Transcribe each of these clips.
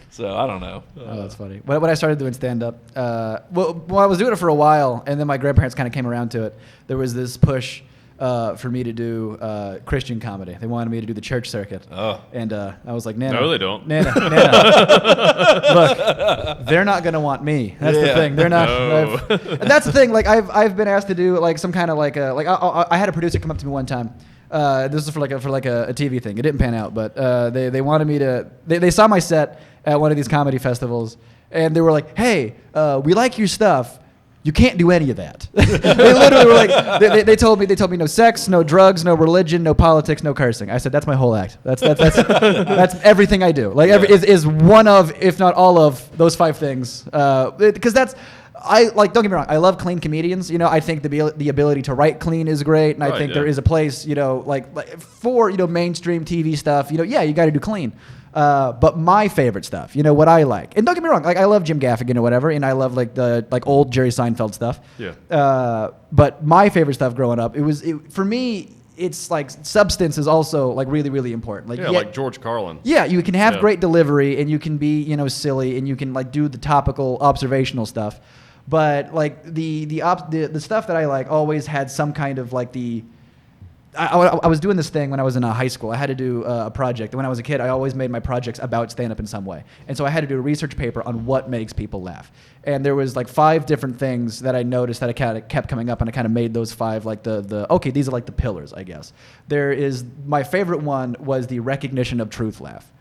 So I don't know. Oh, that's funny. When I started doing stand-up, well, I was doing it for a while, and then my grandparents kind of came around to it. There was this push for me to do Christian comedy. They wanted me to do the church circuit. Oh. And I was like, Nana. No, they don't. Nana. Look, they're not going to want me. That's the thing. They're not. No. And that's the thing. Like, I've been asked to do like some kind of like I had a producer come up to me one time. This is for like a TV thing. It didn't pan out, but they wanted me to. They saw my set at one of these comedy festivals, and they were like, "Hey, we like your stuff. You can't do any of that." They literally were like, they told me no sex, no drugs, no religion, no politics, no cursing. I said that's my whole act. That's everything I do. Like is one of, if not all of, those 5 things. Because that's. Don't get me wrong. I love clean comedians. You know, I think the ability to write clean is great, and I think there is a place, you know, like for mainstream TV stuff. You know, you got to do clean. But my favorite stuff, you know, what I like, and don't get me wrong, like I love Jim Gaffigan or whatever, and I love like the old Jerry Seinfeld stuff. Yeah. But my favorite stuff growing up, for me. It's like substance is also like really, really important. Like like George Carlin. Yeah, you can have great delivery, and you can be, you know, silly, and you can like do the topical observational stuff. But like the stuff that I like always had some kind of like I was doing this thing when I was in high school. I had to do a project. And when I was a kid, I always made my projects about stand-up in some way. And so I had to do a research paper on what makes people laugh. And there was like 5 different things that I noticed that I kind of kept coming up, and I kind of made those 5 like okay, these are like the pillars, I guess. My favorite one was the recognition of truth laugh.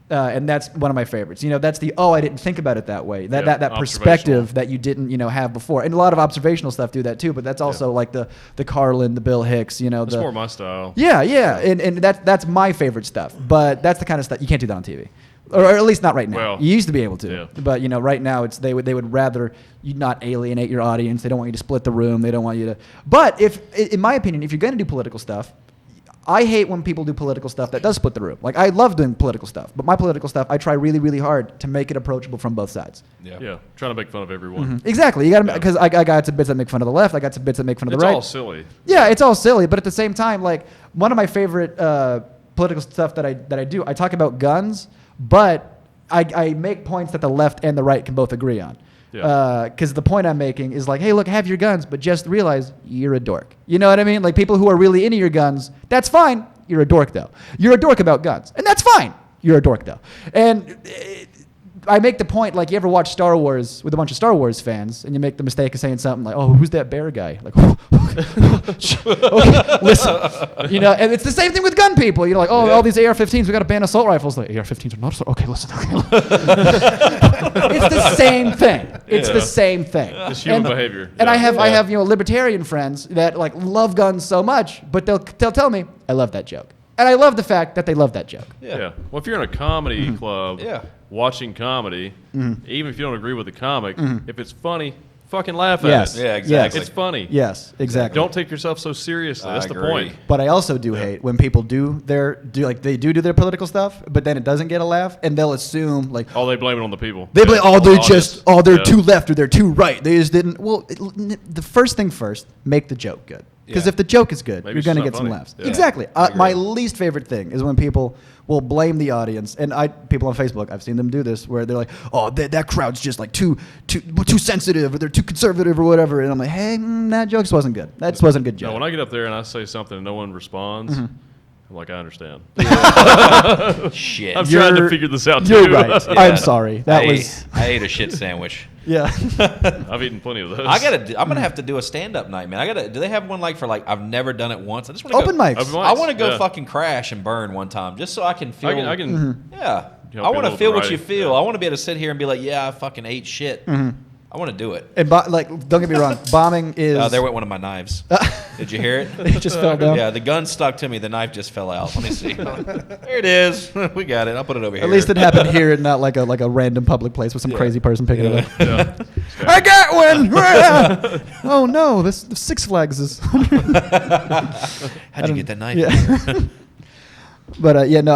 And that's one of my favorites. You know, that's I didn't think about it that way. That perspective that you didn't, you know, have before. And a lot of observational stuff do that too, but that's also like the Carlin, the Bill Hicks, you know. That's more my style. Yeah. And that's my favorite stuff. But that's the kind of stuff you can't do that on TV. Or at least not right now. Well, you used to be able to. Yeah. But, you know, right now they would rather you not alienate your audience. They don't want you to split the room. They don't want you to. But in my opinion, if you're going to do political stuff, I hate when people do political stuff that does split the room. Like, I love doing political stuff, but my political stuff, I try really, really hard to make it approachable from both sides. Yeah. Trying to make fun of everyone. Mm-hmm. Exactly. You got to, because I got some bits that make fun of the left. I got some bits that make fun of the right. It's all silly. Yeah, it's all silly. But at the same time, like, one of my favorite political stuff that I do, I talk about guns, but I make points that the left and the right can both agree on. Because the point I'm making is like, hey, look, have your guns, but just realize you're a dork. You know what I mean? Like, people who are really into your guns, that's fine. You're a dork, though. You're a dork about guns, and that's fine. You're a dork, though. And I make the point, like, you ever watch Star Wars with a bunch of Star Wars fans, and you make the mistake of saying something like, oh, who's that bear guy? Like, okay, listen. You know, and it's the same thing with gun people. You're like, oh, all these AR-15s, we got to ban assault rifles. Like, AR-15s are not assault. Okay, listen. It's the same thing. It's the same thing. It's human behavior. And I have you know, libertarian friends that like love guns so much, but they'll tell me, I love that joke. And I love the fact that they love that joke. Yeah. Well, if you're in a comedy club watching comedy, even if you don't agree with the comic, if it's funny, fucking laugh at it. Yeah, exactly. It's funny. Yes, exactly. Don't take yourself so seriously. That's the point. But I also do hate when people do their political stuff, but then it doesn't get a laugh, and they'll assume like, oh, they blame it on the people. They blame they're too left or they're too right. They just didn't. Well, the first thing first, make the joke good. Because if the joke is good, maybe you're going to get some laughs. Yeah. Exactly. My least favorite thing is when people will blame the audience, and people on Facebook, I've seen them do this, where they're like, oh, that crowd's just like too sensitive, or they're too conservative, or whatever. And I'm like, hey, that joke just wasn't good. That just wasn't a good joke. No, when I get up there and I say something and no one responds, I'm like, I understand. Shit. I'm trying to figure this out, too. You're right. Yeah. I'm sorry. I ate a shit sandwich. Yeah. I've eaten plenty of those. I'm gonna have to do a stand-up night, man. Do they have one like for like I've never done it once? I just want to open mics. I want to go fucking crash and burn one time just so I can feel. I can yeah. I want to feel what you feel. Yeah. I want to be able to sit here and be like, yeah, I fucking ate shit. I want to do it. And don't get me wrong, bombing is. There went one of my knives. Did you hear it? It just fell down. Yeah, the gun stuck to me. The knife just fell out. Let me see. There it is. We got it. I'll put it over here. At least it happened here, and not like a random public place with some crazy person picking it up. Yeah. I got one. Oh no, the Six Flags is. How'd you get that knife? Yeah. But no,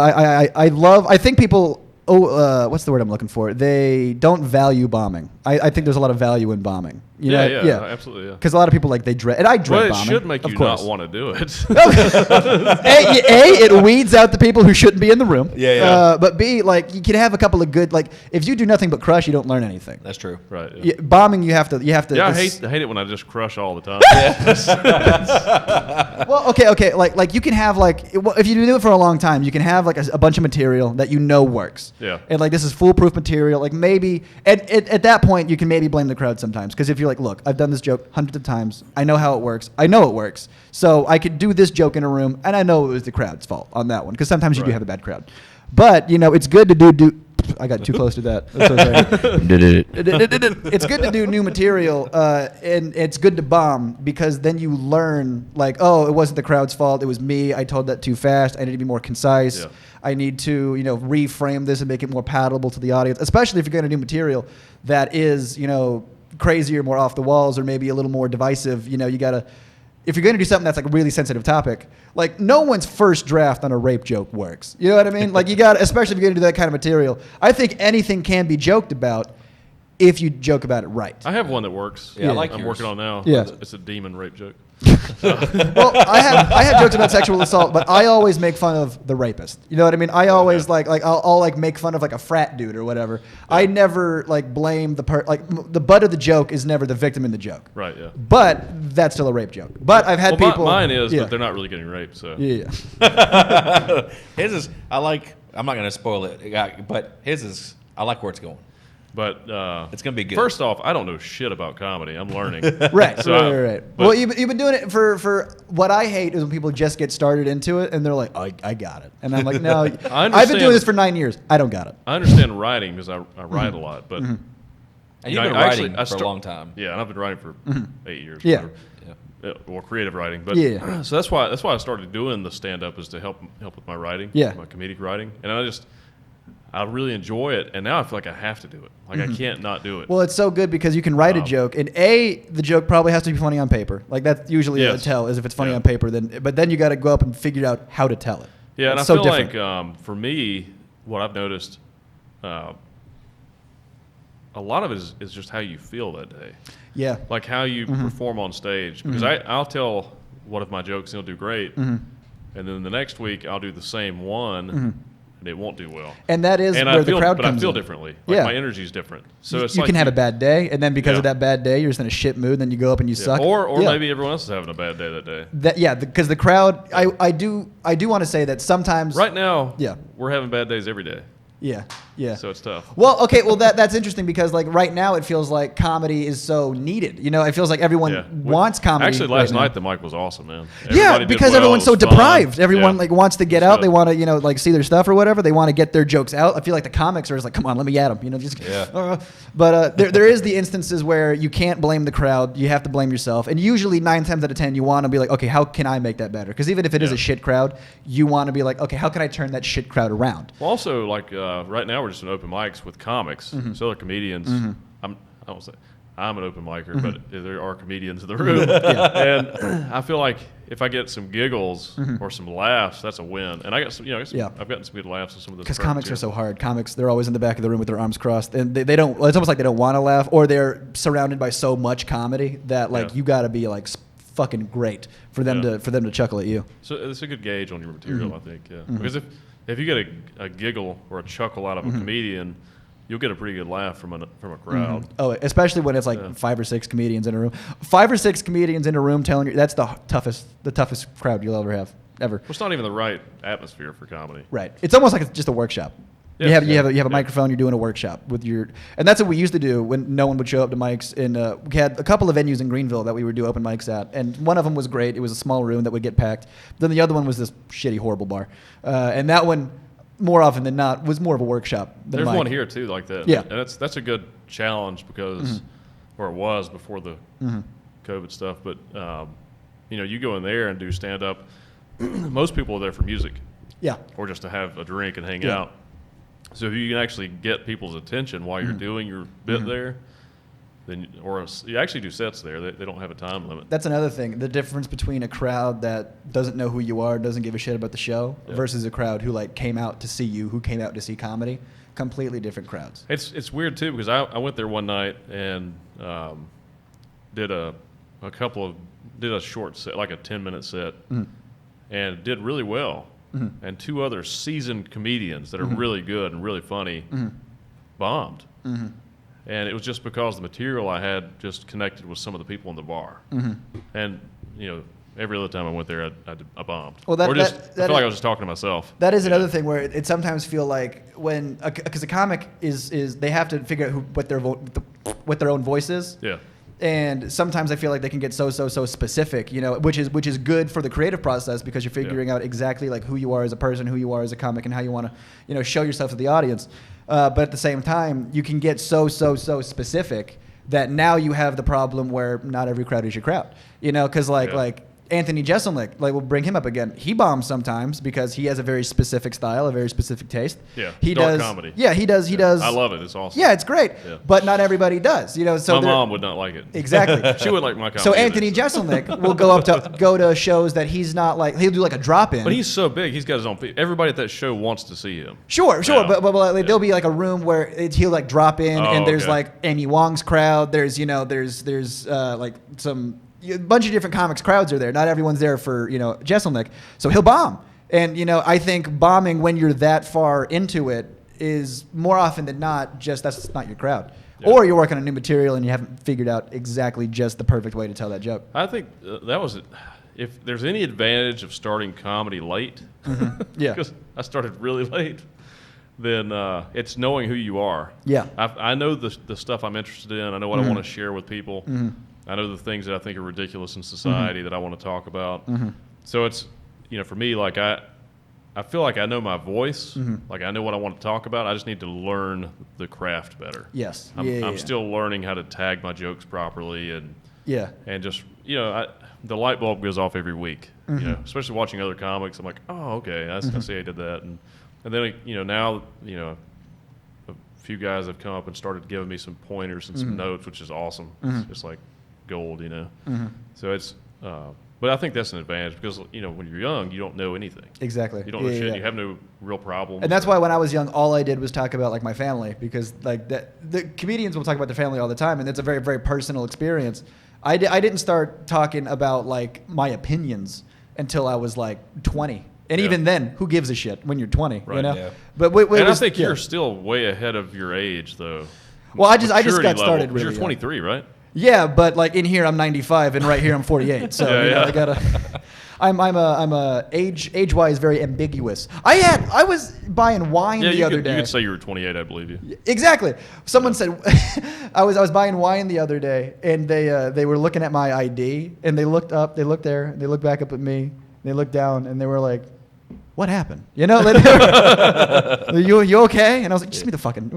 I think people what's the word I'm looking for? They don't value bombing. I think there's a lot of value in bombing. Yeah, absolutely. Yeah. Because a lot of people they dread, and I dread bombing. Well, it should make you not want to do it. It weeds out the people who shouldn't be in the room. Yeah. But B, you can have a couple of good, if you do nothing but crush, you don't learn anything. That's true. Right. Yeah. Bombing, you have to. Yeah, I hate it when I just crush all the time. Well, okay. You can have if you do it for a long time, you can have a bunch of material that works. Yeah. And this is foolproof material. Maybe at that point you can maybe blame the crowd sometimes, because if you're look, I've done this joke hundreds of times. I know how it works. I know it works. So I could do this joke in a room, and I know it was the crowd's fault on that one, because sometimes you do have a bad crowd. But it's good to do. I got too close to that. I'm so sorry. It's good to do new material, and it's good to bomb, because then you learn it wasn't the crowd's fault. It was me. I told that too fast. I need to be more concise. Yeah. I need to reframe this and make it more palatable to the audience, especially if you're going to do material that is crazier, more off the walls, or maybe a little more divisive. You gotta. If you're going to do something that's a really sensitive topic, no one's first draft on a rape joke works. You know what I mean? You got, especially if you're going to do that kind of material. I think anything can be joked about if you joke about it right. I have one that works. Yeah, I'm working on now. Yeah. It's a demon rape joke. Well, I have jokes about sexual assault, but I always make fun of the rapist. You know what I mean? I always I'll make fun of a frat dude or whatever. Yeah. I never blame the the butt of the joke is never the victim in the joke. Right. Yeah. But that's still a rape joke. But I've had people. Mine is, but they're not really getting raped. So. Yeah. His is I'm not going to spoil it, but his is I like where it's going. But it's gonna be good. First off, I don't know shit about comedy. I'm learning. Right. Well, you've been doing it for what I hate is when people just get started into it and they're like, I got it, and I'm like, no, I've been doing this for 9 years. I don't got it. I understand writing because I write a lot, but and you've been writing for a long time. Yeah, and I've been writing for 8 years. Yeah. Or creative writing, but so that's why I started doing the stand up, is to help with my writing, my comedic writing, and I really enjoy it, and now I feel like I have to do it. I can't not do it. Well, it's so good because you can write a joke, and the joke probably has to be funny on paper. That's usually a tell, is if it's funny on paper. But then you got to go up and figure out how to tell it. Yeah, and it's I so feel different. for me, what I've noticed, a lot of it is just how you feel that day. Yeah. How you perform on stage. Because I'll tell one of my jokes and it'll do great, and then the next week I'll do the same one. And it won't do well. And that is where the crowd comes in. But I feel differently. My energy is different. So it's you can have a bad day, and then because of that bad day, you're just in a shit mood, then you go up and you suck. Or maybe everyone else is having a bad day that day. Because the crowd, I do want to say that sometimes. Right now, we're having bad days every day. Yeah. So it's tough. Well, okay. Well, that's interesting because right now it feels like comedy is so needed. It feels like everyone wants comedy. Actually, last night the mic was awesome, man. Because everyone's so deprived. Everyone wants to get out. They want to see their stuff or whatever. They want to get their jokes out. I feel like the comics are just come on, let me at them. But there is the instances where you can't blame the crowd. You have to blame yourself. And usually 9 times out of 10, you want to be like, okay, how can I make that better? Because even if it is a shit crowd, you want to be like, okay, how can I turn that shit crowd around? Well, also right now we're just in open mics with comics, so other comedians. I don't say I'm an open micer, but there are comedians in the room, and I feel like if I get some giggles or some laughs, that's a win. And I got some, I've gotten some good laughs with some of those. Because comics are so hard. Comics, they're always in the back of the room with their arms crossed, and they don't. Well, it's almost like they don't want to laugh, or they're surrounded by so much comedy that you got to be fucking great for them to chuckle at you. So it's a good gauge on your material, I think. Yeah, because if you get a giggle or a chuckle out of a comedian, you'll get a pretty good laugh from a crowd. Oh, especially when it's 5 or 6 comedians in a room. 5 or 6 comedians in a room telling you, that's the toughest crowd you'll ever have, ever. Well, it's not even the right atmosphere for comedy. Right. It's almost like it's just a workshop. Yes, you have a microphone. You're doing a workshop with and that's what we used to do when no one would show up to mics. And we had a couple of venues in Greenville that we would do open mics at, and one of them was great. It was a small room that would get packed. Then the other one was this shitty, horrible bar, and that one, more often than not, was more of a workshop than There's one here too like that. Yeah, and that's a good challenge because, or it was before the COVID stuff. But you go in there and do stand up. Most people are there for music. Yeah. Or just to have a drink and hang out. So if you can actually get people's attention while you're doing your bit there, then you actually do sets there. They don't have a time limit. That's another thing. The difference between a crowd that doesn't know who you are, doesn't give a shit about the show, versus a crowd who came out to see you, who came out to see comedy. completely different crowds. It's weird too because I went there one night and did a short set, like a 10-minute set, and did really well. And 2 other seasoned comedians that are really good and really funny bombed. And it was just because the material I had just connected with some of the people in the bar. And, every other time I went there, I bombed. Well, I feel like I was just talking to myself. That is another thing where it sometimes feel like because a comic is they have to figure out what their own voice is. Yeah. And sometimes I feel like they can get so specific, which is good for the creative process because you're figuring out exactly like who you are as a person, who you are as a comic, and how you want to, show yourself to the audience. But at the same time, you can get so specific that now you have the problem where not every crowd is your crowd, because like Anthony Jeselnik, we'll bring him up again. He bombs sometimes because he has a very specific style, a very specific taste. Yeah, he dark does comedy. Yeah, he does. I love it. It's awesome. Yeah, it's great. Yeah. But not everybody does. So my mom would not like it. Exactly. She would like my comedy. So Anthony Jeselnik will go to shows that he's not like. He'll do like a drop in. But he's so big. He's got his own. Everybody at that show wants to see him. Sure. But there'll be like a room where he'll like drop in, and there's like Amy Wong's crowd. There's like some. A bunch of different comics crowds are there. Not everyone's there for, Jeselnik. So he'll bomb. And, I think bombing when you're that far into it is more often than not that's not your crowd. Yeah. Or you're working on new material and you haven't figured out exactly just the perfect way to tell that joke. I think that was it. If there's any advantage of starting comedy late, yeah, because I started really late, then it's knowing who you are. Yeah. I know the stuff I'm interested in. I know what I want to share with people. I know the things that I think are ridiculous in society that I want to talk about. So it's, for me, like I feel like I know my voice. Like I know what I want to talk about. I just need to learn the craft better. Yes. I'm still learning how to tag my jokes properly and just, the light bulb goes off every week, especially watching other comics. I'm like, oh, okay, I see I did that. And then, now, a few guys have come up and started giving me some pointers and some notes, which is awesome. It's just like gold, So it's, but I think that's an advantage because, when you're young, you don't know anything. Exactly. You don't know shit. You have no real problems. And that's why when I was young, all I did was talk about like my family because like the comedians will talk about their family all the time, and it's a very, very personal experience. I didn't start talking about like my opinions until I was like 20. And even then, who gives a shit when you're 20, right. Yeah. But I think you're still way ahead of your age, though. Well, I just got started really. You're 23, right? Yeah, but like in here I'm 95 and right here I'm 48. So I gotta. I'm age-wise very ambiguous. I was buying wine the other day. You could say you were 28, I believe you. Exactly. Someone said I was buying wine the other day and they were looking at my ID and they looked up, they looked there, they looked back up at me, they looked down and they were like, what happened? You okay? And I was like, just give me the fucking.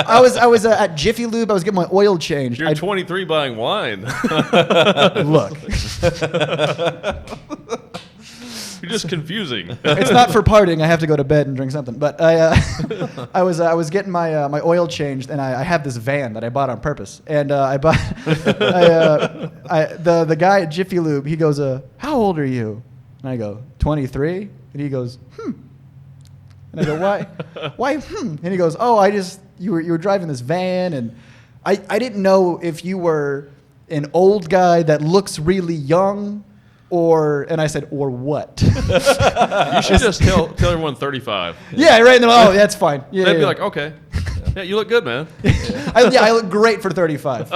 I was at Jiffy Lube. I was getting my oil changed. You're 23 buying wine. Look. You're just confusing. It's not for partying. I have to go to bed and drink something. But I was getting my my oil changed, and I have this van that I bought on purpose. And I bought the guy at Jiffy Lube. He goes, "How old are you?" And I go, 23? And he goes, And I go, why, And he goes, oh, you were driving this van, and I didn't know if you were an old guy that looks really young, and I said, or what? You should just tell everyone 35. Yeah, right. Oh, that's fine. Yeah, They'd be like, okay. Yeah, you look good, man. I look great for 35.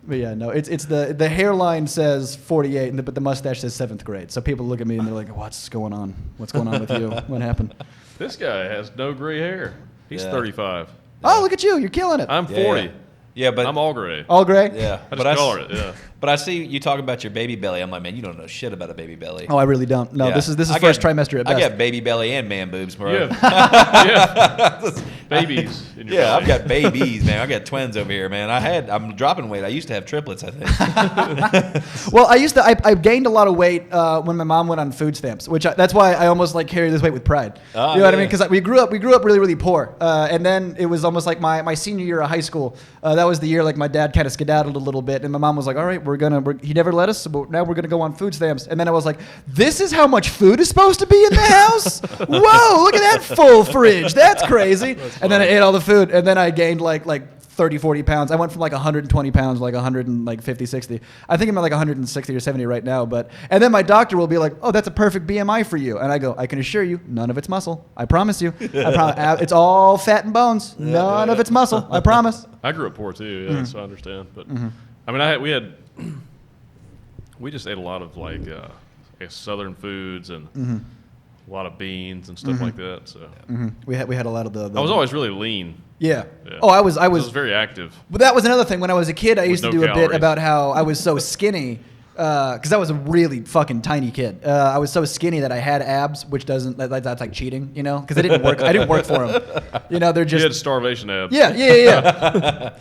But yeah, no, it's the hairline says 48, but the mustache says 7th grade. So people look at me and they're like, "What's going on? What's going on with you? What happened?" This guy has no gray hair. He's 35. Oh, look at you! You're killing it. I'm 40. Yeah, but I'm all gray. All gray? Yeah, I just color it. Yeah. But I see you talking about your baby belly. I'm like, man, you don't know shit about a baby belly. Oh, I really don't. No, this is first trimester at best. I got baby belly and man boobs, bro. Yeah. Babies. In your belly. I've got babies, man. I got twins over here, man. I'm dropping weight. I used to have triplets, I think. Well, I gained a lot of weight when my mom went on food stamps, that's why I almost like carry this weight with pride. You know what I mean? Because we grew up really, really poor, and then it was almost like my senior year of high school. That that was the year like my dad kind of skedaddled a little bit, and my mom was like, "All right, he never let us, but now we're gonna go on food stamps." And then I was like, "This is how much food is supposed to be in the house? Whoa, look at that full fridge. That's crazy." And then I ate all the food, and then I gained like 30, 40 pounds. I went from like 120 pounds to like 150, 60. I think I'm at like 160 or 70 right now. And then my doctor will be like, "Oh, that's a perfect BMI for you." And I go, "I can assure you, none of it's muscle. I promise you. It's all fat and bones. None of it's muscle. I promise." I grew up poor too, so I understand. But I mean, we just ate a lot of like Southern foods and a lot of beans and stuff like that. So we had a lot of the I was always really lean. Yeah. Oh, I was very active. But that was another thing. When I was a kid, I used to do a bit calories. about how I was so skinny because I was a really fucking tiny kid. I was so skinny that I had abs, which that's like cheating, you know, because I didn't work. I didn't work for them. You know, they're just. You had starvation abs. Yeah.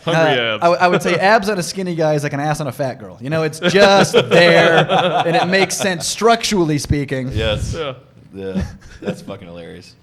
Hungry abs. I would say abs on a skinny guy is like an ass on a fat girl. You know, it's just there, and it makes sense structurally speaking. Yes. Yeah. Yeah. That's fucking hilarious.